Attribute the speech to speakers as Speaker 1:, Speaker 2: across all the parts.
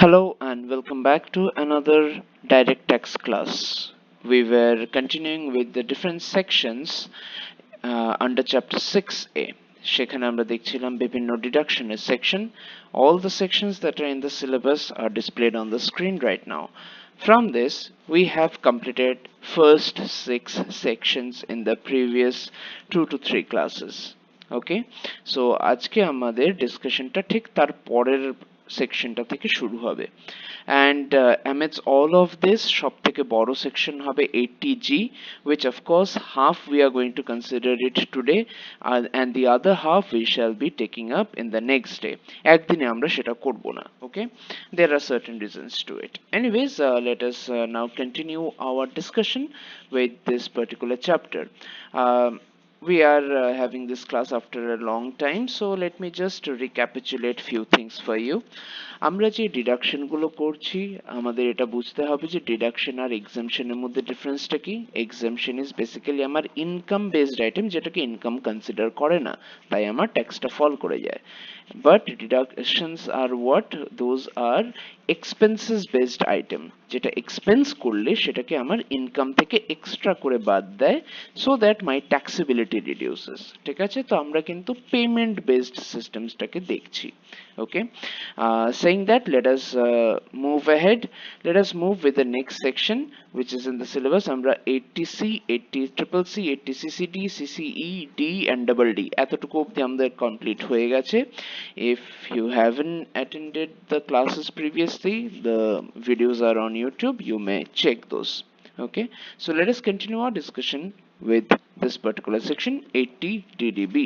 Speaker 1: Hello and welcome back to another direct text class. We were continuing with the different sections under chapter 6a. সেখানে আমরা দেখছিলাম বিভিন্ন ডিডাকশনের section. All the sections that are in the syllabus are displayed on the screen right now. From this, we have completed first 6 sections in the previous 2 to 3 classes. Okay, so আজকে আমাদের ডিসকাশনটা ঠিক তার পরের সেকশনটা থেকে শুরু হবে and amidst all of this সব থেকে বড় সেকশন হবে 80G, which of course half we are going to consider it today and the other half we shall be taking up in the next day. একদিনে আমরা সেটা করব না. Okay, there are certain reasons to it. Anyways, let us now continue our discussion with this particular chapter. We are having this class after a long time, so let me just recapitulate few things for you. আমরা যে deduction গুলো করছি আমাদের এটা বুঝতে হবে যে deduction আর এক্সামশনের মধ্যে ডিফারেন্সটা কি। এক্সামশন ইজ বেসিক্যালি আমার ইনকাম বেসড আইটেম যেটাকে ইনকাম কনসিডার করে না, তাই আমার ট্যাক্সটা ফল করে যায়। But deductions are what, those are expenses based item, যেটা এক্সপেন্স করলে সেটাকে আমার ইনকাম থেকে এক্সট্রা করে বাদ দেয় so that my taxability reduces. ঠিক আছে, তো আমরা কিন্তু পেমেন্ট বেসড সিস্টেমসটাকে দেখছি। ওকে, saying that, let us move ahead. Let us move with the next section which is in the syllabus. আমরা 80C, 80CCC, 80CCD, CCE, D and double D এতটুকু অবধি আমাদের কমপ্লিট হয়ে গেছে। If you haven't attended the classes previously, the videos are on YouTube, you may check those. Okay, so let us continue our discussion with this particular section 80DDB.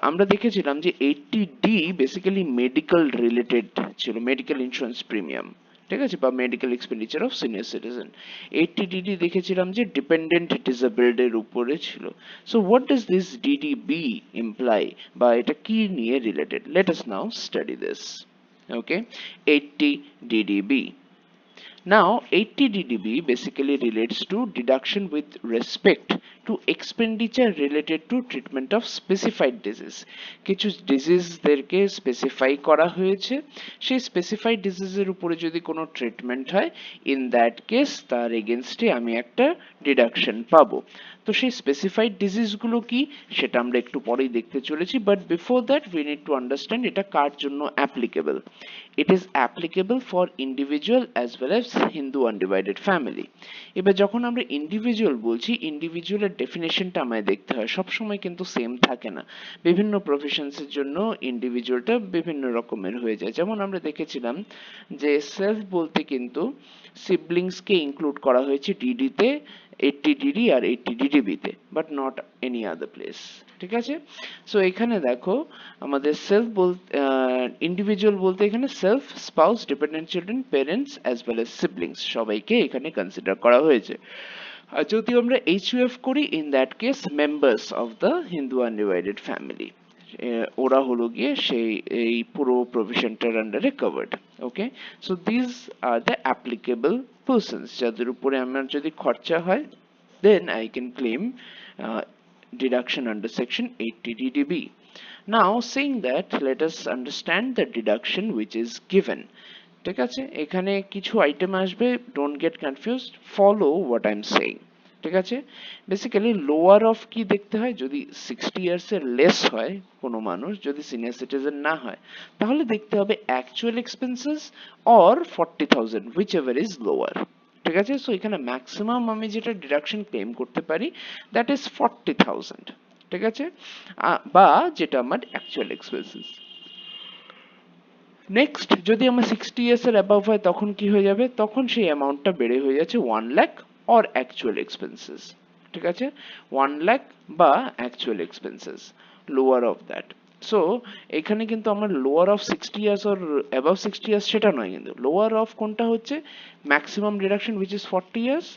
Speaker 1: আমরা দেখেছিলাম যে 80D basically medical related ছিল, medical insurance premium, ঠিক আছে, বা medical expenditure of senior citizen. 80DD দেখেছিলাম যে dependent disabled এর উপরে ছিল। So what does this DDB imply, বা এটা কি নিয়ে related? Let us now study this. Okay, 80DDB. Now, 80DDB basically relates to deduction with respect to expenditure related to treatment of specified disease. কিছু ডিজিজদেরকে specify করা হয়েছে, সেই specified ডিজিজের উপরে যদি কোনো ট্রিটমেন্ট হয়, ইন দ্যাট কেস তার এগেনস্টে আমি একটা ডিডাকশন পাবো। তো সেই স্পেসিফাইড ডিজিজগুলো কি সেটা আমরা একটু পরেই দেখতে চলেছি, but before that we need to understand এটা কার জন্য applicable. It is applicable for individual as well as Hindu undivided family. এবার যখন আমরা ইন্ডিভিজুয়াল বলছি, ইন্ডিভিজুয়ালের ডেফিনেশনটা আমায় দেখতে হয়, সবসময় কিন্তু সেম থাকে না। বিভিন্ন প্রফেশনসের জন্য ইন্ডিভিজুয়ালটা বিভিন্ন রকমের হয়ে যায়। যেমন আমরা দেখেছিলাম যে সেলফ বলতে কিন্তু সিবলিংসকে ইনক্লুড করা হয়েছে ডিডিতে, 80DD আর 80DDB তে, but not any other place. ঠিক আছে, সো এখানে দেখো আমাদের সেলফ বলতে ইন্ডিভিজুয়াল বলতে এখানে self, spouse, dependent children, parents as well as siblings সবাইকে এখানে কনসিডার করা হয়েছে। আর যদি আমরা এইচইউএফ করি, in that case members of the Hindu undivided family, ওরা হলো গিয়ে সেই এই পুরো প্রভিশনটার আন্ডারে covered. Okay, so this are the applicable persons যাদের উপরে আমার যদি খরচা হয়, then I can claim deduction under section 80DDB. Now, saying that, let us understand the deduction which is given. ঠিক আছে, এখানে কিছু আইটেম আসবে, don't get confused, follow what I am saying. ঠিক আছে, বেসিক্যালি লোয়ার অফ কি দেখতে হয়, যদি 60 ইয়ার্স এর লেস হয় কোনো মানুষ, যদি সিনিয়র সিটিজেন না হয়, তাহলে দেখতে হবে actual expenses or 40,000 which ever is lower. ঠিক আছে, সো এখানে ম্যাক্সিমাম আমি যেটা ডিডাকশন ক্লেম করতে পারি দ্যাট ইজ 40,000। ঠিক আছে, বা যেটা আমার অ্যাকচুয়াল এক্সপেন্সেস। নেক্সট, যদি আমার 60 ইয়ার্স এর অ্যাবাভ হয় তখন কি হয়ে যাবে, তখন সেই অ্যামাউন্টটা বেড়ে হয়ে যাচ্ছে 1 লাখ অর অ্যাকচুয়াল এক্সপেন্সেস। ঠিক আছে, 1 লাখ বা actual expenses, lower of that. So এখানে কিন্তু আমার lower of 60 years or above 60 years সেটা নয়, কিন্তু লোয়ার অফ কোনটা হচ্ছে maximum deduction which is 40 years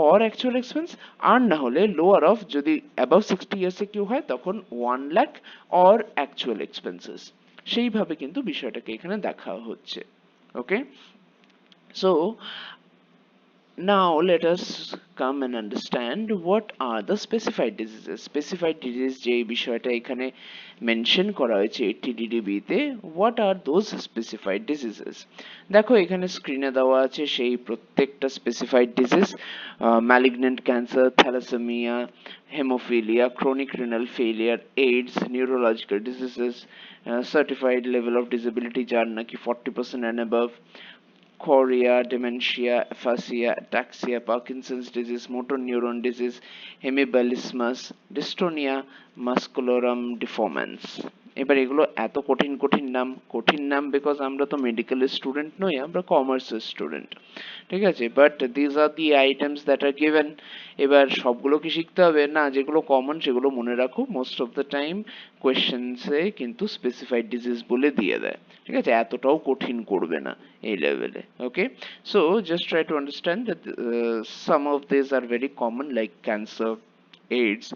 Speaker 1: or actual expense, আর না হলে লোয়ার অফ যদি অ্যাবাভ 60 ইয়ার্স এ কেউ হয় তখন 1 লাখ অর অ্যাকচুয়াল এক্সপেন্সেস। সেইভাবে কিন্তু বিষয়টাকে এখানে দেখা হচ্ছে। ওকে, so Now let us come and understand what are the specified diseases. Specified disease যে বিষয়টা এখানে মেনশন করা হয়েছে 80DDB তে, what are those specified diseases? দেখো এখানে স্ক্রিনে দেওয়া আছে সেই প্রত্যেকটা specified disease, malignant cancer, thalassaemia, haemophilia, chronic renal failure, AIDS, neurological diseases, certified level of disability যার নাকি 40% and above, chorea, dementia, aphasia, ataxia, Parkinson's disease, motor neuron disease, hemibalismus, dystonia musculorum deformans. এবার এগুলো এত কঠিন কঠিন নাম because আমরা তো মেডিকেল স্টুডেন্ট নই, আমরা কমার্সের স্টুডেন্ট, ঠিক আছে, but these are the items that are given. এবার সবগুলো কি শিখতে হবে না, যেগুলো কমন সেগুলো মনে রাখো, মোস্ট অফ দ্য টাইম কোয়েশ্চেন্সে কিন্তু স্পেসিফাইড ডিজিজ বলে দিয়ে দেয়, ঠিক আছে, এতটাও কঠিন করবে না এই লেভেলে। Okay, so just try to understand that some of this are very common like cancer, AIDS,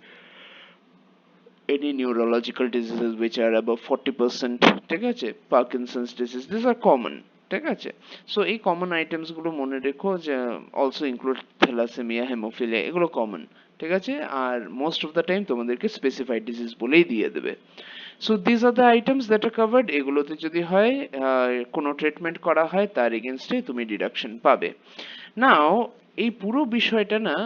Speaker 1: any neurological diseases which are above 40%, ঠিক আছে, Parkinson's disease, these are common, ঠিক আছে। সো এই কমন আইটেমস গুলো মনে রেখো, যে অলসো ইনক্লুড থ্যালাসেমিয়া, হেমোফিলিয়া, এগুলো কমন, ঠিক আছে, আর মোস্ট অফ দ্য টাইম তোমাদেরকে স্পেসিফাইড ডিজিজ বলেই দিয়ে দেবে। So this are the items that are covered. এগুলোতে যদি হয় কোনো ট্রিটমেন্ট করা হয় তার এগেনস্টে তুমি ডিডাকশন পাবে। নাও এই পুরো বিষয়টা না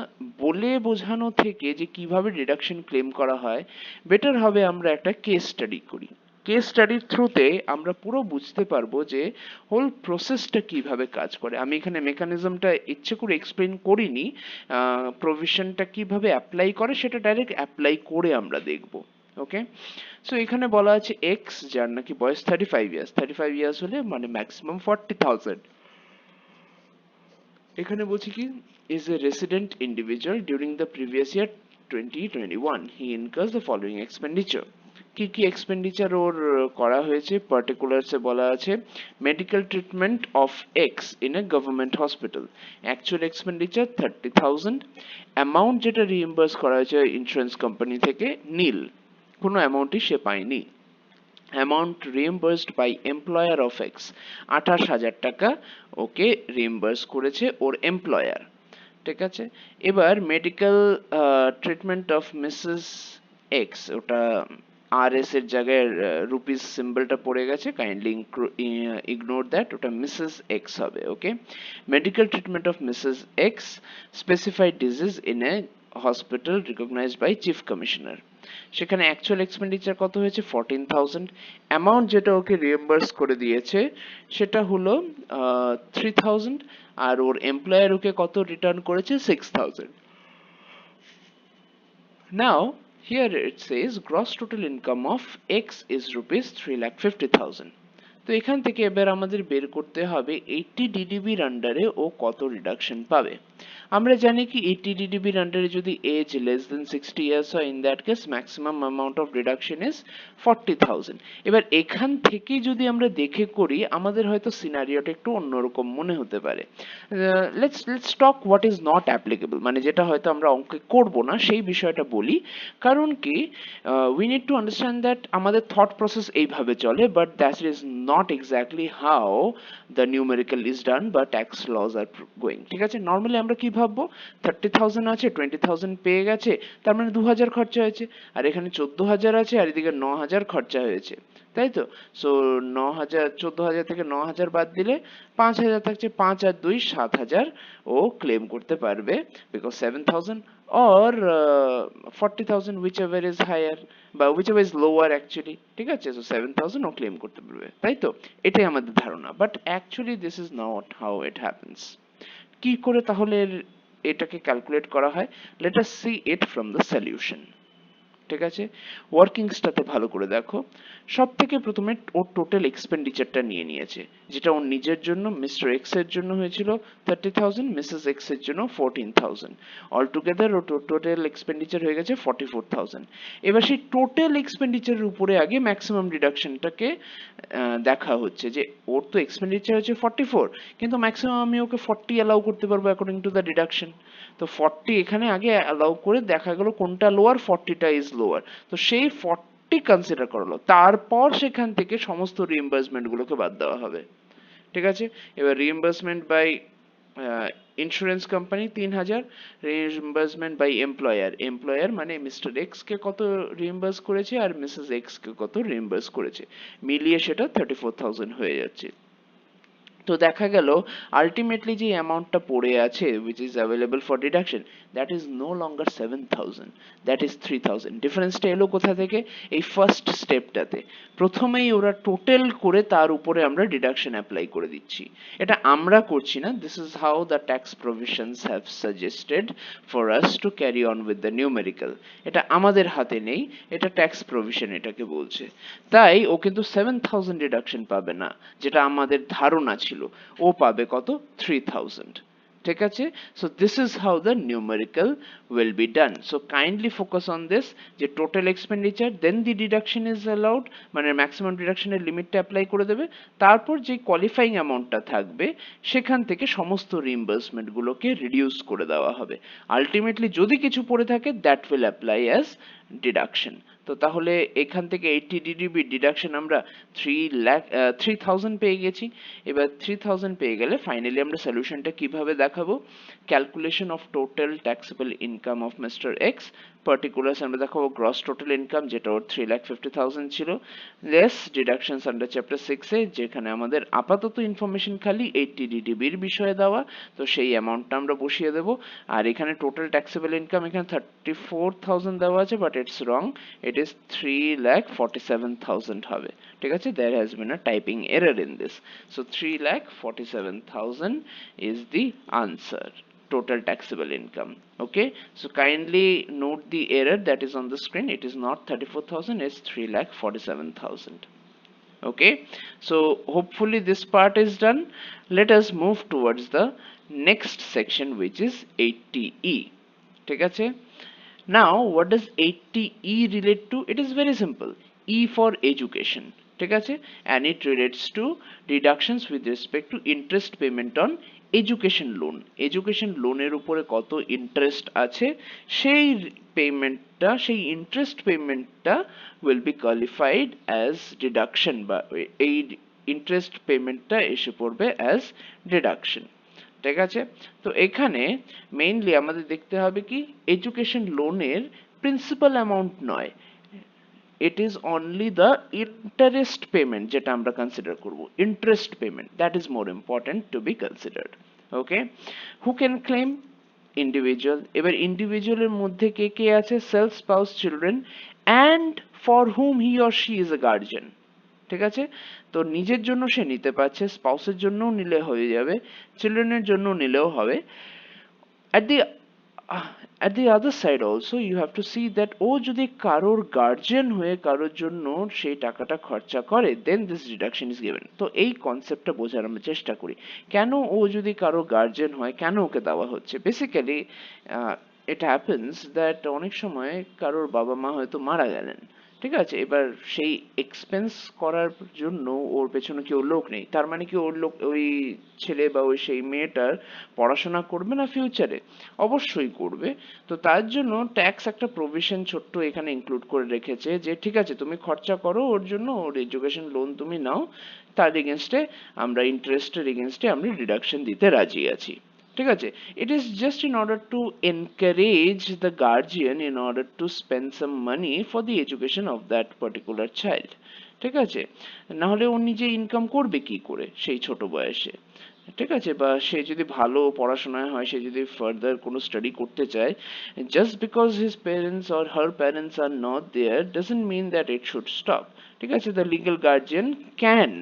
Speaker 1: বলে বোঝানো থেকে যে কিভাবে ডিডাকশন ক্লেম করা হয়, বেটার হবে আমরা একটা কেস স্টাডি করি। কেস স্টাডির থ্রুতে আমরা পুরো বুঝতে পারবো যে হোল প্রসেসটা কিভাবে কাজ করে। আমি এখানে মেকানিজমটা ইচ্ছে করে এক্সপ্লেন করিনি, প্রভিশনটা কিভাবে অ্যাপ্লাই করে সেটা ডাইরেক্ট অ্যাপ্লাই করে আমরা দেখব। ওকে, সো এখানে বলা আছে এক্স যার নাকি বয়স 35 ইয়ার্স, 35 ইয়ার্স হলে মানে ম্যাক্সিমাম 40,000। এখানে বলছি কি, is a resident individual during the previous year 2021 he incurs the following expenditure। কি কি এক্সপেন্ডিচার ওর করা হয়েছে পার্টিকুলারসে বলা আছে, medical treatment of x in a government hospital, actual expenditure 30,000, amount যেটা রিইম্বার্স করা হয়েছে ইন্স্যুরেন্স কোম্পানি থেকে নীল, কোনো অ্যামাউন্টই সে পায়নি। Amount reimbursed by employer of X, 28,000 টাকা ওকে রিইম্বার্স করেছে ওর এমপ্লয়ার, ঠিক আছে। এবার medical treatment of Mrs X, ওটা আর এস এর জায়গায় রুপিস সিম্বলটা পড়ে গেছে, কাইন্ডলি ইগনোর দ্যাট, ওটা মিসেস এক্স হবে। Okay, medical treatment of Mrs X, specified disease in a hospital recognized by chief commissioner, সেখানে অ্যাকচুয়াল এক্সপেন্ডিচার কত হয়েছে 14,000, অ্যামাউন্ট যেটা ওকে রিএম্বার্স করে দিয়েছে সেটা হলো 3,000, আর ওর এমপ্লয়ার ওকে কত রিটার্ন করেছে 6,000। Now here it says gross total income of X is rupees 3,50,000। তো এখান থেকে এবার আমাদের বের করতে হবে 80 DDBর আন্ডারে ও কত রিডাকশন পাবে। আমরা জানি কি 80 DDBর আন্ডারে যদি এজ লেস দেন 60 ইয়ার্স হয়, in that case maximum amount of reduction is 40,000। এবার এখান থেকে যদি আমরা দেখে করি আমাদের হয়তো সিনারিওটা একটু অন্যরকম মনে হতে পারে। Let's talk what is not applicable, মানে যেটা হয়তো আমরা অঙ্কে করব না সেই বিষয়টা বলি। কারণ কি we need to understand that আমাদের থট প্রসেস এইভাবে চলে, but that is not exactly how the numerical is done but tax laws are going, ঠিক আছে। নর্মালি আমরা কি ভাববো, 30,000 আছে, 20,000 পেয়ে গেছে, তার মানে 2,000 খরচা হয়েছে, আর এখানে 14,000 আছে আর এদিকে 9,000 খরচা হয়েছে, তাই তো। সো 9,000, 14,000 থেকে 9,000 বাদ দিলে 5,000 থাকছে, 5 আর 2 7,000 ও ক্লেম করতে পারবে, because 7,000 or 40,000 whichever is higher বা whichever is lower actually, ঠিক আছে। so 7,000 ও ক্লেম করতে পারবে, তাই তো, এটাই আমাদের ধারণা, but actually this is not how it happens. কি করে তাহলে এটাকে ক্যালকুলেট করা হয়, let us see it from the solution, ঠিক আছে। ওয়ার্কিংসটাতে ভালো করে দেখো, সব থেকে প্রথমে ওর টোটাল এক্সপেন্ডিচারটা নিয়ে নিয়েছে, যেটা ওর নিজের জন্য মিস্টার এক্স এর জন্য হয়েছিল 30,000, মিসেস এক্স এর জন্য 14,000, অল টুগেদার ওর টোটাল এক্সপেন্ডিচার হয়ে গেছে 44,000। এবার সেই টোটাল এক্সপেন্ডিচারের উপরে আগে ম্যাক্সিমাম ডিডাকশনটাকে দেখা হচ্ছে, যে ওর তো এক্সপেন্ডিচার হচ্ছে 44, কিন্তু ম্যাক্সিমাম আমি ওকে 40 অ্যালাউ করতে পারবো অ্যাকর্ডিং টু দ্য ডিডাকশন। তো 40 এখানে আগে অ্যালাউ করে দেখা গেল কোনটা লোয়ার, 40টা ইজ লোয়ার, তো সেই 40 কনসিডার করলো, তারপর সেখান থেকে সমস্ত রিইম্বার্সমেন্ট গুলোকে বাদ দেওয়া হবে, ঠিক আছে। এবার reimbursement by insurance company 3,000, reimbursement by employer, employer মানে মিস্টার এক্স কে কত রিইম্বার্স করেছে আর মিসেস এক্স কে কত রিইম্বার্স করেছে, মিলিয়ে সেটা 34,000 হয়ে যাচ্ছে। তো দেখা গেল আলটিমেটলি যে অ্যামাউন্টটা পড়ে আছে which is available for deduction, that is no longer 7,000, that is 3,000। ডিফারেন্সটা এলো কোথা থেকে? এই ফার্স্ট স্টেপটাতে প্রথমেই ওরা টোটাল করে তার উপরে আমরা ডিডাকশন অ্যাপ্লাই করে দিচ্ছি। এটা আমরা করছি না, this is how the tax provisions have suggested for us to carry on with the numerical. এটা আমাদের হাতে নেই, এটা ট্যাক্স প্রভিশন এটাকে বলছে। তাই ও কিন্তু 7,000 ডিডাকশন পাবে না, যেটা আমাদের ধারণা ছিল। ও পাবে কত? 3,000। ঠিক আছে? So this is how the numerical will be done. So kindly focus on this, যে total expenditure then the deduction is allowed, মানে maximum deduction এর লিমিটটা অ্যাপ্লাই করে দেবে, তারপর যে কোয়ালিফাইং অ্যামাউন্টটা থাকবে সেখান থেকে সমস্ত রিইম্বার্সমেন্ট গুলোকে রিডিউস করে দেওয়া হবে। আলটিমেটলি যদি কিছু পড়ে থাকে that will apply as deduction। তো তাহলে এখান থেকে 80 ডিডিবি ডিডাকশন আমরা 3,000 পেয়ে গেছি। এবার 3,000 পেয়ে গেলে ফাইনালি আমরা সলিউশনটা কিভাবে দেখাবো? Calculation of total taxable income of mister X, particulars আমরা দেখাবো গ্রস টোটাল ইনকাম যেটা ওর 3,50,000 ছিল, less deductions under chapter 6 A, যেখানে আমাদের আপাতত ইনফরমেশন খালি 80 ডিডিবির বিষয়ে দেওয়া, তো সেই অ্যামাউন্টটা আমরা বসিয়ে দেবো। আর এখানে টোটাল ট্যাক্সেবল ইনকাম এখানে 34,000 দেওয়া আছে, but it's wrong, it is 3,47,000 হবে। ঠিক আছে? there has been a typing error in this, so 3,47,000 is the answer, total taxable income। okay, so kindly note the error that is on the screen, it is not 34,000, it's 3,47,000। okay, so hopefully this part is done। let us move towards the next section which is 80E। ঠিক আছে? now what does 80E relate to? it is very simple, E for education। ঠিক আছে? and it relates to deductions with respect to interest payment on education loan। education লোনের উপরে কত interest আছে সেই পেমেন্টটা, সেই ইন্টারেস্ট পেমেন্টটা will be qualified as deduction, বা এই ইন্টারেস্ট পেমেন্টটা এসে পড়বে as deduction। ঠিক আছে? তো এখানে মেইনলি আমাদের দেখতে হবে কি, এডুকেশন লোনের প্রিন্সিপাল অ্যামাউন্ট নয়, it is only the interest payment যেটা আমরা কনসিডার করব, interest payment, that is more important to be considered। okay, who can claim? individual। এবার ইন্ডিভিজুয়ালের মধ্যে কে কে আছে? Self, spouse, children and for whom he or she is a guardian। ঠিক আছে? তো নিজের জন্য সে নিতে পারছে, স্পাউসের জন্যও নিলে হয়ে যাবে, চিলড্রেনের জন্য নিলেও হবে। at the at the other side also you have to see that ও যদি কারোর গার্জিয়ান হয়ে কারোর জন্য সেই টাকাটা খরচা করে then this deduction is given। তো এই কনসেপ্টটা বোঝার আমরা চেষ্টা করি, কেন ও যদি কারো গার্জিয়ান হয় কেন ওকে দেওয়া হচ্ছে। বেসিক্যালি it happens that অনেক সময় কারোর বাবা মা হয়তো মারা গেলেন, ঠিক আছে? এবার সেই এক্সপেন্স করার জন্য ওর পেছনে কেউ লোক নেই, তার মানে কি ওর লোক, ওই ছেলে বা ওই সেই মেয়েটার পড়াশোনা করবে না ফিউচারে? অবশ্যই করবে। তো তার জন্য ট্যাক্স একটা প্রভিশন ছোট্ট এখানে ইনক্লুড করে রেখেছে যে ঠিক আছে তুমি খরচা করো ওর জন্য, ওর এডুকেশন লোন তুমি নাও, তার এগেনস্টে আমরা ইন্টারেস্টের এগেনস্টে আমরা ডিডাকশন দিতে রাজি আছি। ঠিক আছে? it is just in order to encourage the guardian in order to spend some money for the education of that particular child। ঠিক আছে? না হলে ও নিজে ইনকাম করবে কি করে সেই ছোট বয়সে? ঠিক আছে? বা সে যদি ভালো পড়াশোনায় হয়, সে যদি ফার্দার কোনো স্টাডি করতে চায়, just because his parents or her parents are not there doesn't mean that it should stop। ঠিক আছে? the legal guardian can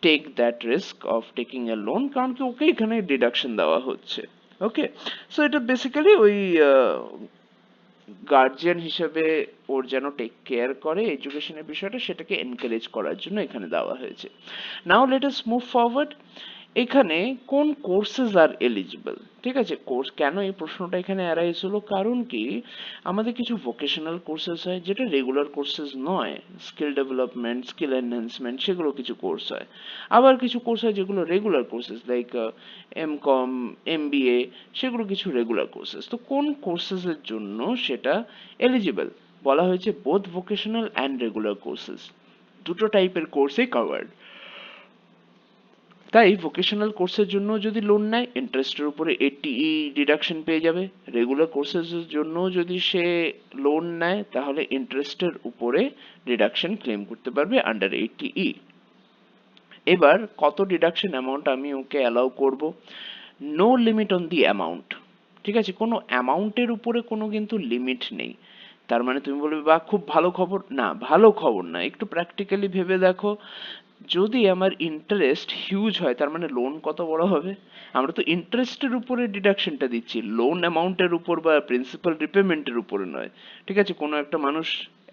Speaker 1: take that risk of taking a loan, কারণ কি ওকে এখানে ডিডাকশন দেওয়া হচ্ছে। ওকে, সো এটা বেসিক্যালি ওই গার্জিয়ান হিসেবে ওর যেন টেক কেয়ার করে এডুকেশনের বিষয়টা, সেটাকে এনকারেজ করার জন্য এখানে দেওয়া হয়েছে। নাও লেট আস মুভ ফরওয়ার্ড। এখানে কোন কোর্সেস আর এলিজিবল? ঠিক আছে, কোর্স কেন এই প্রশ্নটা এখানে অ্যারাইজ হলো, কারণ কি আমাদের কিছু ভোকেশনাল কোর্সেস হয় যেটা রেগুলার কোর্সেস নয়, স্কিল ডেভেলপমেন্ট, স্কিল এনহ্যান্সমেন্ট, সেগুলো কিছু কোর্স হয়। আবার কিছু কোর্স হয় যেগুলো regular courses, like MCom, MBA, সেগুলো কিছু রেগুলার কোর্সেস। তো কোন কোর্সেসের জন্য সেটা এলিজিবল? বলা হয়েছে both vocational and regular courses, দুটো টাইপের কোর্সে কভার্ড। তাই ভোকেশনাল কোর্সের জন্য যদি লোন নেয় ইন্টারেস্টের উপরে 80 ডিডাকশন পেয়ে যাবে, রেগুলার কোর্সের জন্য যদি সে লোন নেয় তাহলে ইন্টারেস্টের উপরে ডিডাকশন ক্লেম করতে পারবে আন্ডার 80E। এবার কত ডিডাকশন অ্যামাউন্ট আমি ওকে অ্যালাউ করব, no limit on the amount. ঠিক আছে, কোনো অ্যামাউন্টের উপরে কোনো কিন্তু লিমিট নেই। তার মানে তুমি বলবে বা খুব ভালো খবর, না ভালো খবর না, একটু প্র্যাকটিক্যালি ভেবে দেখো। যদি আমার ইন্টারেস্ট হিউজ হয় তার মানে লোন কত বড় হবে। আমরা তো ইন্টারেস্টের উপরে ডিডাকশনটা দিচ্ছি, লোন অ্যামাউন্টের উপর বা প্রিন্সিপাল রিপেমেন্টের উপরে নয়। ঠিক আছে, কোনো একটা মানুষ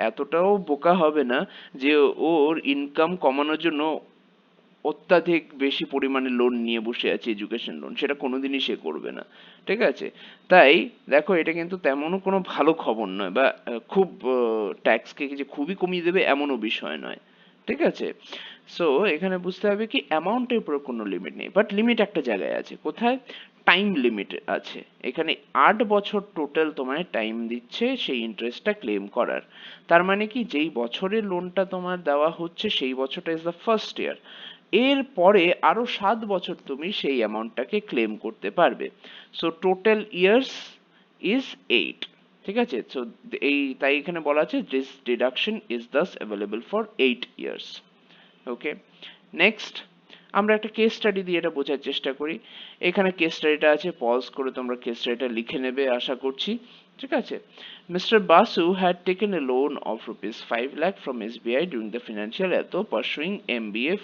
Speaker 1: এতটাও বোকা হবে না যে ওর ইনকাম কমানোর জন্য অত্যাধিক বেশি পরিমাণে লোন নিয়ে বসে আছে, এডুকেশন লোন, সেটা কোনোদিনই সে করবে না। ঠিক আছে, তাই দেখো এটা কিন্তু তেমনও কোনো ভালো খবর নয়, বা খুব ট্যাক্সকে যে খুবই কমিয়ে দেবে এমনও বিষয় নয়। ঠিক আছে, সো এখানে বুঝতে হবে কি অ্যামাউন্টের উপর কোনো লিমিট নেই, বাট লিমিট একটা জায়গায় আছে, কোথায়, টাইম লিমিট আছে। এখানে 8 বছর টোটাল তোমায় টাইম দিচ্ছে সেই ইন্টারেস্টটা ক্লেম করার। তার মানে কি যেই বছরে লোনটা তোমার দেওয়া হচ্ছে সেই বছরটা ইজ দ্য ফার্স্ট ইয়ার, এর পরে আরো 7 বছর তুমি সেই অ্যামাউন্টটাকে ক্লেম করতে পারবে। So total years is 8। ঠিক আছে, সো এই তাই এখানে বলা আছে this deduction is Das available for 8 years. Okay, next আমরা একটা কেস স্টাডি দিয়ে এটা বোঝার চেষ্টা করি। এখানে কেস স্টাডিটা আছে, পজ করে তোমরা কেস স্টাডিটা লিখে নেবে আশা করছি। ঠিক আছে, Mr. Basu had taken a loan of rupees 5 lakh from SBI during the financial year pursuing MBA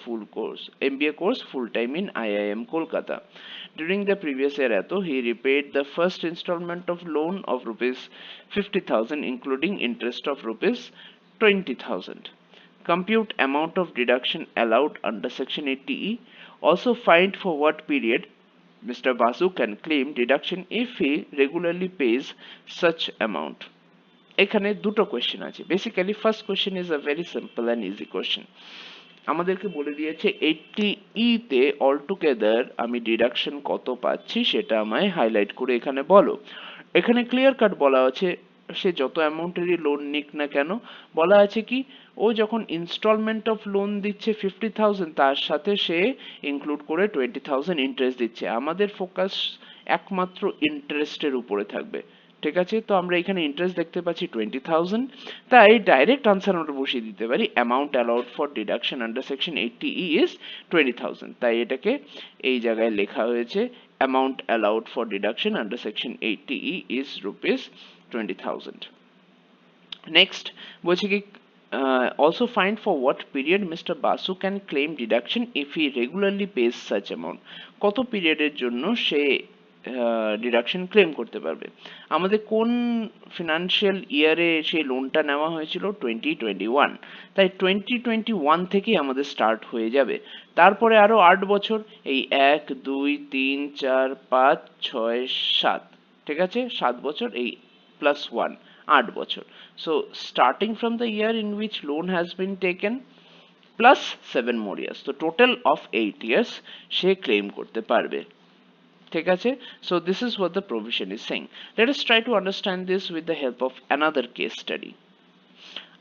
Speaker 1: course full time in IIM Kolkata. During the previous year he repaid the first installment of loan of rupees 50,000 including interest of rupees 20,000. Compute amount of deduction allowed under section 80E. Also find for what period Mr. Basu can claim deduction if he regularly pays such amount. এখানে দুটো question আছে। Basically first question is a very simple and easy question. আমাদেরকে বলে দিয়েছে 80E তে all together আমি deduction কত পাচ্ছি সেটা আমায় হাইলাইট করে এখানে বলো। এখানে ক্লিয়ার কাট বলা আছে সে যত অ্যামাউন্টেরই লোন নিক না কেন, বলা আছে কি ও যখন ইনস্টলমেন্ট অফ লোন দিচ্ছে 50,000 তার সাথে সে ইনক্লুড করে 20,000 ইন্টারেস্ট দিচ্ছে। আমাদের ফোকাস একমাত্র ইন্টারেস্টের উপরে থাকবে। ঠিক আছে, তো আমরা এখানে ইন্টারেস্ট দেখতে পাচ্ছি 20,000, তাই ডাইরেক্ট আনসার আমরা বসিয়ে দিতে পারি amount allowed for deduction under section 80E is 20,000। তাই এটাকে এই জায়গায় লেখা হয়েছে amount allowed for deduction under section 80E is rupees 20,000। Next বলছে কি also find for what period Mr. Basu can claim deduction if he regularly pays such amount. কত পিরিয়ডের জন্য সে ডিডাকশন ক্লেম করতে পারবে। আমাদের কোন ফিনান্সিয়াল ইয়ারে সেই লোনটা নেওয়া হয়েছিল, 2021, তাই 2021 থেকেই আমাদের স্টার্ট হয়ে যাবে। তারপরে আরো 8 বছর, এই 1 2 3 4 5 6 7, ঠিক আছে 7 বছর, এই প্লাস 1, 8 বছর। So starting from the year in which loan has been taken plus 7 more years, so total of 8 years say claim করতে পারবে। ঠিক আছে, so this is what the provision is saying. Let us try to understand this with the help of another case study.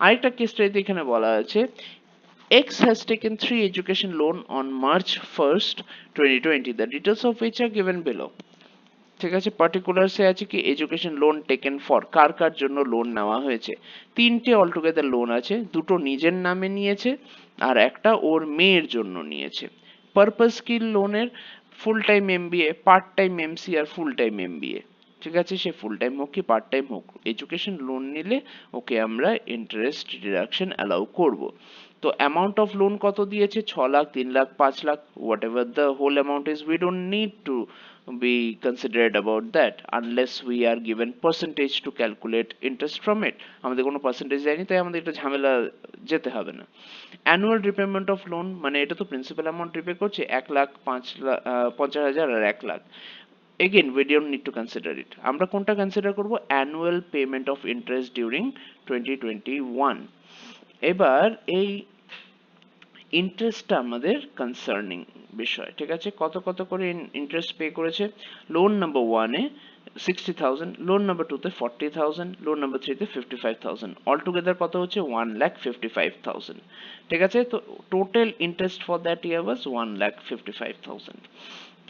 Speaker 1: আরেকটা case স্টাডিতে এখানে বলা আছে X has taken 3 education loan on March 1st 2020, the details of which are given below. ঠিক আছে, পার্টিকুলারসে আছে কি education loan taken for, কার কার জন্য loan নেওয়া হয়েছে। 3টে অলটুগেদার লোন আছে, দুটো নিজের নামে নিয়েছে আর একটা ওর মেয়ের জন্য নিয়েছে। পারপাস কি লোনের, full time MBA, part time MC আর ফুল টাইম এমবিএ। ঠিক আছে, সে ফুল টাইম হোক কি পার্ট টাইম হোক, এডুকেশন লোন নিলে ওকে আমরা ইন্টারেস্ট ডিডাকশন অ্যালাউ করব। তো অ্যামাউন্ট অফ লোন কত দিয়েছে, 6 lakh, 3 lakh, 5 lakh, whatever the whole amount is, we don't need to be considerate about that unless we are given percentage to calculate interest from it. আমাদের কোনো percentage দেয়নি, তাই আমাদের এটা ঝামেলা যেতে হবে না। অ্যানুয়াল রিপেমেন্ট অফ লোন, মানে এটা তো প্রিন্সিপাল অ্যামাউন্ট রিপে করছে 1 লাখ, 5 লাখ, 50,000 আর 1 lakh. Again we don't need to consider it. আমরা কোনটা কনসিডার করব, annual payment of interest during 2021। এবার এই ইন্টারেস্টটা আমাদের কনসার্নিং বিষয়। ঠিক আছে, কত কত করে ইন্টারেস্ট পে করেছে। লোন নাম্বার 1-এ 60,000, লোন নাম্বার 2 তে 40,000, লোন নাম্বার 3 তে 55,000, অল টুগেদার কত হচ্ছে 1,55,000। ঠিক আছে, তো total interest for that year ওয়াজ 1,55,000।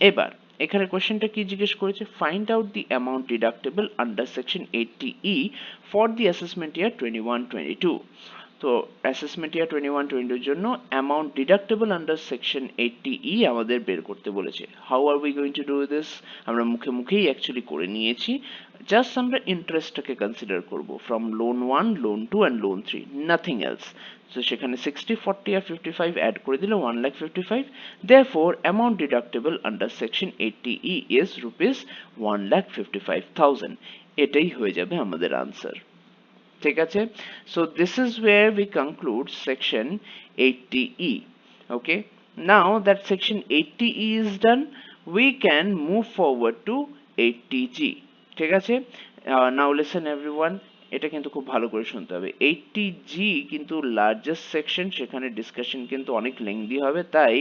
Speaker 1: এবার এখানে কোশ্চেনটা কি জিজ্ঞেস করেছে, find out the amount deductible under section 80E for the assessment ইয়ার 21-22। তো অ্যাসেসমেন্ট ইয়ার 21-22 এর জন্য amount deductible under section 80E আমাদের বের করতে বলেছে। How are we going to do this? আমরা মুখে মুখেই অ্যাকচুয়ালি করে নিয়েছি, জাস্ট আমরা ইন্টারেস্টটাকে কনসিডার করব from loan 1, loan 2 and loan 3, nothing else. তো সেখানে 60, 40 আর 55 অ্যাড করে দিলে 1,55,000। therefore amount deductible under section 80E is rupees 1,55,000। এটাই হয়ে যাবে আমাদের আনসার। ঠিক আছে, so this is where we conclude section 80E. okay, now that section 80E is done, we can move forward to 80G. ঠিক আছে, now listen everyone, এটা কিন্তু খুব ভালো করে শুনতে হবে। 80G কিন্তু লার্জেস্ট সেকশন, সেখানে ডিসকাশন কিন্তু অনেক লেংদি হবে, তাই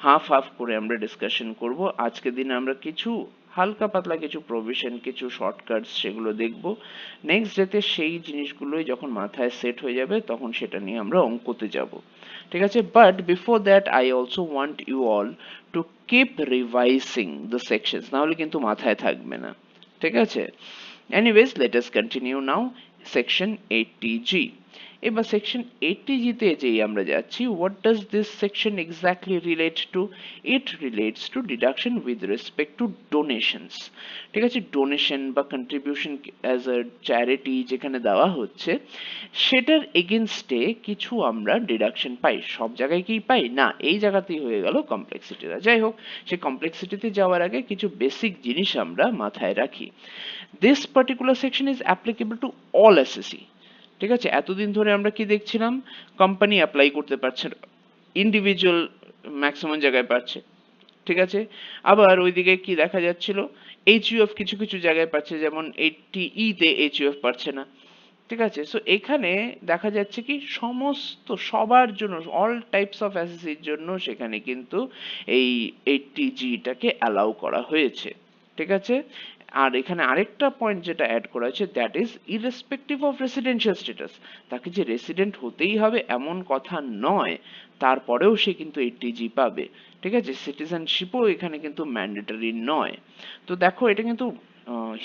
Speaker 1: হাফ হাফ করে আমরা ডিসকাশন করব। আজকের দিনে আমরা কিছু হালকা পাতলা কিছু প্রভিশন, কিছু শর্টকাটস সেগুলো দেখব। নেক্সট ডেতে সেই জিনিসগুলোই যখন মাথায় সেট হয়ে যাবে তখন সেটা নিয়ে আমরা অঙ্কতে যাব। ঠিক আছে, but before that I also want you all to keep revising the sections, নাহলে কিন্তু মাথায় থাকবে না। ঠিক আছে, anyways let us continue now section 80G। এবার সেকশন 80G তে যেই আমরা যাচ্ছি, what does this section exactly relate to? It relates to deduction with respect to donations। ঠিক আছে, ডোনেশন বা কন্ট্রিবিউশন অ্যাজ আ চ্যারিটি যেখানে দেওয়া হচ্ছে, সেটার এগেনস্টে কিছু আমরা ডিডাকশন পাই। সব জায়গায় কি পাই না, এই জায়গাতেই হয়ে গেল কমপ্লেক্সিটিটা। যাই হোক, সেই কমপ্লেক্সিটিতে যাওয়ার আগে কিছু বেসিক জিনিস আমরা মাথায় রাখি। This particular section is applicable to all SSE। ঠিক আছে, এতদিন ধরে আমরা কি দেখছিলাম, কোম্পানি অ্যাপ্লাই করতে পারছে, ইন্ডিভিজুয়াল ম্যাক্সিমাম জায়গায় পাচ্ছে। ঠিক আছে, আবার ওইদিকে কি দেখা যাচ্ছিল, এইচইউএফ কিছু কিছু জায়গায় পাচ্ছে, যেমন 80E তে এইচইউএফ পাচ্ছে না। ঠিক আছে, সো এখানে দেখা যাচ্ছে কি সমস্ত সবার জন্য, অল টাইপস অফ অ্যাসেসির জন্য সেখানে কিন্তু এই 80Gটাকে অ্যালাউ করা হয়েছে। ঠিক আছে, আর এখানে আরেকটা পয়েন্ট যেটা অ্যাড করা হয়েছে, that is irrespective of residential status. তাকে যে রেসিডেন্ট হতেই হবে এমন কথা নয়, তারপরেও সে কিন্তু 80G পাবে। ঠিক আছে, সিটিজেনশিপও এখানে কিন্তু ম্যান্ডেটরি নয়। তো দেখো, এটা কিন্তু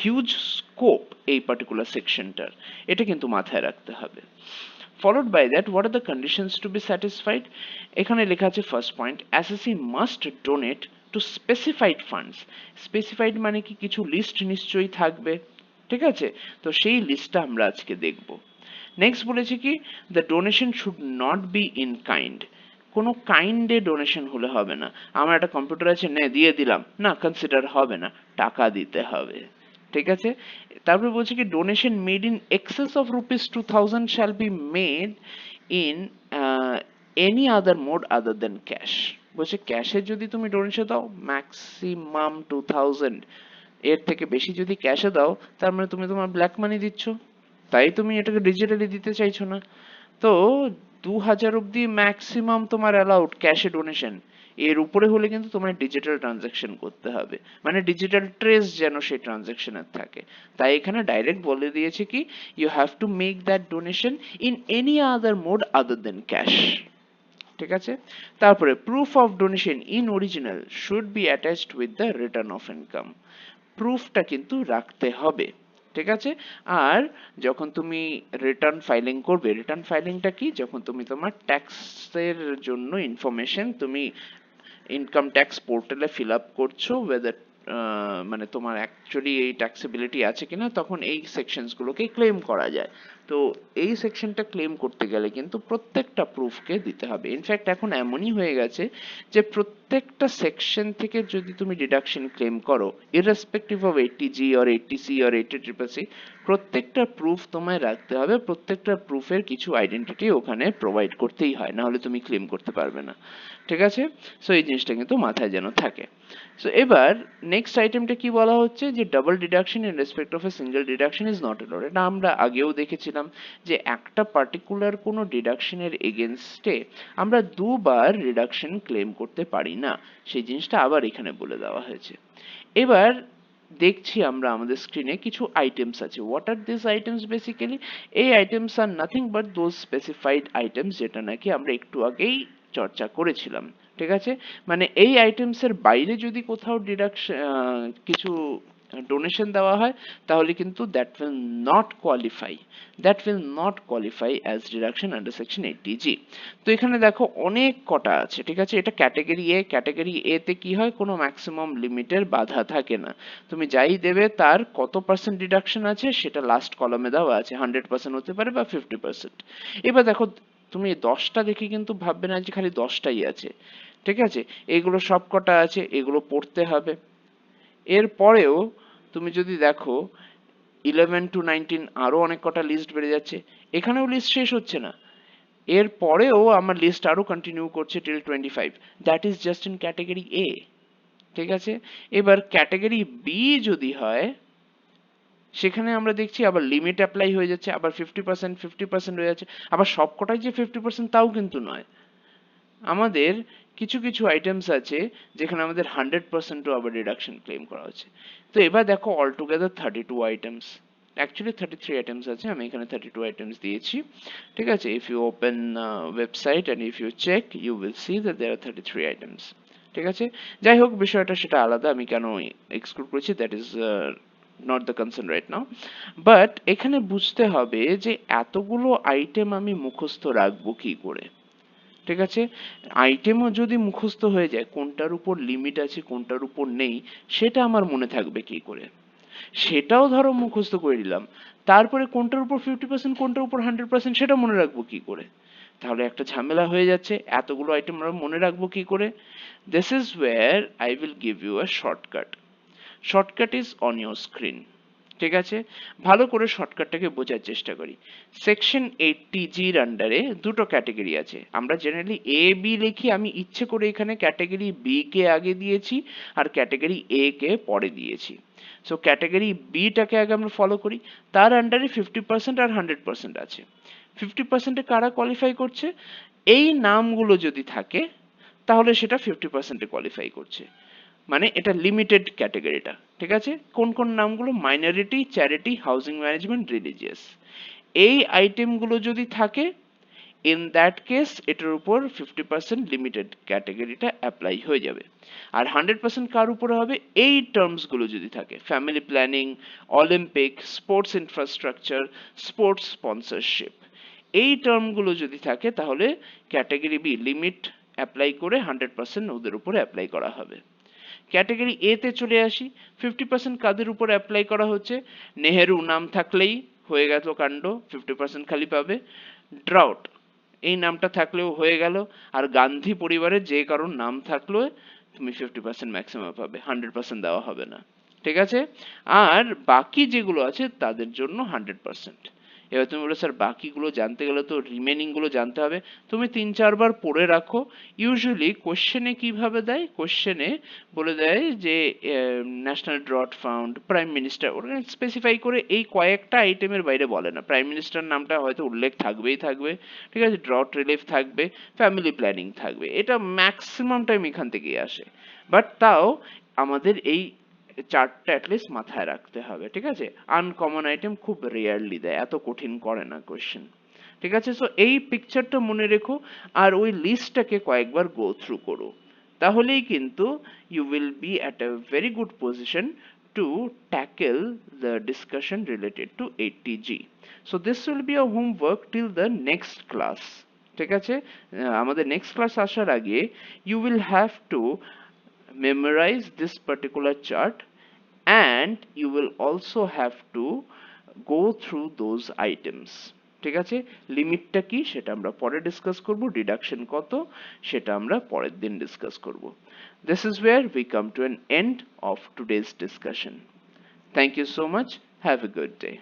Speaker 1: হিউজ স্কোপ এই পার্টিকুলার সেকশনটার, এটা কিন্তু মাথায় রাখতে হবে। Followed by that, what are the conditions to be satisfied? এখানে লেখা আছে first point, অ্যাসেসি must donate two specified funds. Specified মানে কি, কিছু লিস্ট নিশ্চয়ই থাকবে। ঠিক আছে, তো সেই লিস্টটা আমরা আজকে দেখব। নেক্সট বলেছে কি, the donation should not be in kind. কোনো কাইন্ডে ডোনেশন হলে হবে না। আমার একটা কম্পিউটার আছে, নে দিয়ে দিলাম, না, কনসিডার হবে না, টাকা দিতে হবে। ঠিক আছে, তারপরে বলছে কি, donation made in excess of ₹2,000 shall be made in any other mode other than cash. বলছে ক্যাশে যদি তুমি ডোনেশন দাও ম্যাক্সিমাম 2,000, এর থেকে বেশি যদি ক্যাশে দাও তার মানে তুমি তোমার ব্ল্যাক মানি দিচ্ছ, তাই তুমি এটাকে ডিজিটালি দিতে চাইছো না। তো 2,000 অব্দি ম্যাক্সিমাম তোমার অ্যালাউড ক্যাশে ডোনেশন, এর উপরে হলে কিন্তু তোমার ডিজিটাল ট্রানজাকশন করতে হবে, মানে ডিজিটাল ট্রেস যেন সেই ট্রানজাকশনের থাকে। তাই এখানে ডাইরেক্ট বলে দিয়েছে কি, you have to make that donation in any other mode other than cash. ঠিক আছে, তারপরে proof of donation in original should be attached with the return of income. প্রুফটা কিন্তু রাখতে হবে। ঠিক আছে, আর যখন তুমি রিটার্ন ফাইলিং করবে, রিটার্ন ফাইলিংটা কি, যখন তুমি তোমার ট্যাক্সের জন্য ইনফরমেশন তুমি ইনকাম ট্যাক্স পোর্টালে ফিল আপ করছো, ওয়েদার মানে তোমার অ্যাকচুয়ালি এই ট্যাক্সেবিলিটি আছে কিনা, তখন এই সেকশনস গুলোকে ক্লেম করা যায়। তো এই সেকশনটা ক্লেম করতে গেলে কিন্তু প্রত্যেকটা প্রুফকে দিতে হবে। ইনফ্যাক্ট এখন এমনই হয়ে গেছে যে প্রত্যেকটা সেকশন থেকে যদি তুমি ডিডাকশন ক্লেম করো, irrespective of 80G or 80C or 80CCC, প্রত্যেকটা প্রুফ তোমায় রাখতে হবে। প্রত্যেকটা প্রুফের কিছু আইডেন্টিটি ওখানে প্রোভাইড করতেই হয়, না হলে তুমি ক্লেম করতে পারবে না। ঠিক আছে, সো এই জিনিসটা কিন্তু মাথায় যেন থাকে। সো এবার নেক্সট আইটেমটা কি বলা হচ্ছে, যে double deduction in respect of a single deduction is not allowed. এটা আমরা আগেও দেখেছিলাম যে একটা পার্টিকুলার কোনো ডিডাকশনের এগেনস্টে আমরা দুবার রিডাকশন ক্লেম করতে পারি না, সেই জিনিসটা আবার এখানে বলে দেওয়া হয়েছে। এবার দেখছি আমরা আমাদের স্ক্রিনে কিছু আইটেমস আছে। What are this items basically? এই items are nothing but those specified items যেটা নাকি আমরা একটু আগেই চর্চা করেছিলাম। ঠিক আছে, মানে এই আইটেমস এর বাইরে যদি কোথাও ডিডাকশন কিছু ডোনেশন দেওয়া হয় তাহলে কিন্তু that will not qualify as deduction under section 80G। তো এখানে দেখো অনেক কটা আছে। ঠিক আছে, এটা ক্যাটাগরি এ। ক্যাটাগরি এ তে কি হয়, কোনো ম্যাক্সিমাম লিমিটের বাধা থাকে না। তুমি যাই দেবে তার কত পার্সেন্ট ডিডাকশন আছে সেটা লাস্ট কলামে দেওয়া আছে, 100% হতে পারে বা 50%। এবার দেখো তুমি 10টা দেখে কিন্তু ভাববে না যে খালি 10টাই আছে। ঠিক আছে, এগুলো সব কটা আছে, এগুলো পড়তে হবে। এর পরেও তুমি যদি দেখো 11 to 19 আরো অনেক কটা লিস্ট বেড়ে যাচ্ছে, এখানেও লিস্ট শেষ হচ্ছে না। এর পরেও আমার লিস্ট আরো কন্টিনিউ করছে till 25। That is just in category এ। ঠিক আছে, এবার ক্যাটাগরি বি যদি হয় সেখানে আমরা দেখছি আবার লিমিট অ্যাপ্লাই হয়ে যাচ্ছে, আবার 50% হয়ে যাচ্ছে। আবার সবকটাই যে 50% তাও কিন্তু নয়। আমাদের কিছু কিছু আইটেমস আছে যেখানে আমাদের 100%ও আবার ডিডাকশন ক্লেম করা হচ্ছে। তো এবার দেখো all together 32 items, actually 33 items আছে, আমি এখানে 32 আইটেমস দিয়েছি। ঠিক আছে, if you open website and if you check you will see that there are 33 items. ঠিক আছে, যাই হোক বিষয়টা সেটা আলাদা, আমি কেন এক্সক্লুড করেছি that is not the concern right now. But এখানে বুঝতে হবে যে এতগুলো আইটেম আমি মুখস্থ রাখবো কি করে। ঠিক আছে, আইটেমও যদি মুখস্থ হয়ে যায় কোনটার উপর লিমিট আছে কোনটার উপর নেই সেটা আমার মনে থাকবে কি করে। সেটাও ধরো মুখস্থ করে নিলাম, তারপরে কোনটার উপর 50% কোনটার উপর 100% সেটা মনে রাখবো কি করে। তাহলে একটা ঝামেলা হয়ে যাচ্ছে, এতগুলো আইটেম আমরা মনে রাখবো কি করে। This is where I will give you a shortcut. Shortcut is on your screen. ঠিক আছে, ভালো করে শর্টকাটটাকে বোঝার চেষ্টা করি। সেকশন 80Gর আন্ডারে দুটো ক্যাটাগরি আছে। আমরা জেনারেলি এ বি লিখি, আমি ইচ্ছে করে এখানে ক্যাটাগরি বি কে আগে দিয়েছি আর ক্যাটাগরি এ কে পরে দিয়েছি। সো ক্যাটাগরি বিটাকে আগে আমরা ফলো করি, তার আন্ডারে 50% আর 100% আছে। 50%-এ কারা কোয়ালিফাই করছে, এই নামগুলো যদি থাকে তাহলে সেটা 50%-এ কোয়ালিফাই করছে, মানে এটা লিমিটেড ক্যাটাগরিটা। ঠিক আছে, কোন কোন নামগুলো, minority, charity, housing management, religious. এই আইটেমগুলো যদি থাকে ইন দ্যাট কেস এটার উপর 50% লিমিটেড ক্যাটাগরিটা অ্যাপ্লাই হয়ে যাবে। আর 100% কার উপরে হবে, এই টার্মসগুলো যদি থাকে, family planning, Olympic, sports infrastructure, sports sponsorship, এই টার্মগুলো যদি থাকে তাহলে ক্যাটাগরি বি লিমিট অ্যাপ্লাই করে 100% ওদের উপরে অ্যাপ্লাই করা হবে। ক্যাটাগরি এ তে চলে আসি, 50% কাদের উপর অ্যাপ্লাই করা হচ্ছে, নেহেরু নাম থাকলেই হয়ে গেল কাণ্ড, 50% খালি পাবে। ড্রাউট এই নামটা থাকলেও হয়ে গেল, আর গান্ধী পরিবারের যে কারোর নাম থাকলেও তুমি 50% ম্যাক্সিমাম পাবে, 100% দেওয়া হবে না। ঠিক আছে, আর বাকি যেগুলো আছে তাদের জন্য 100%। এবার তুমি বলো স্যার বাকিগুলো জানতে গেলে তো রিমেনিং গুলো জানতে হবে। তুমি 3-4 বার পড়ে রাখো। ইউজুয়ালি কোশ্চেনে কিভাবে দেয়, কোশ্চেনে বলে দেয় যে national drought fund, prime minister, ওরা স্পেসিফাই করে এই কয়েকটা আইটেমের বাইরে বলে না। প্রাইম মিনিস্টার নামটা হয়তো উল্লেখ থাকবেই থাকবে, ঠিক আছে, ড্রট রিলিফ থাকবে, ফ্যামিলি প্ল্যানিং থাকবে, এটা ম্যাক্সিমাম টাইম এখান থেকেই আসে। বাট তাও আমাদের এই চারটা অ্যাটলিস্ট মাথায় রাখতে হবে। ঠিক আছে, আনকমন আইটেম খুব রেয়ারলি দেয়, এত কঠিন করে না কোশ্চেন। ঠিক আছে, সো এই পিকচারটা মনে রেখো আর ওই লিস্টটাকে কয়েকবার গো থ্রু করো, তাহলেই কিন্তু you will be at a very good position to tackle the discussion related to 80G. So this will be a homework till the next class. ঠিক আছে, আমাদের নেক্সট ক্লাস আসার আগে you will have to memorize this particular chart and you will also have to go through those items. ঠিক আছে, লিমিটটা কি সেটা আমরা পরে ডিসকাস করব, ডিডাকশন কত সেটা আমরা পরের দিন ডিসকাস করব। This is where we come to an end of today's discussion. Thank you so much. Have a good day.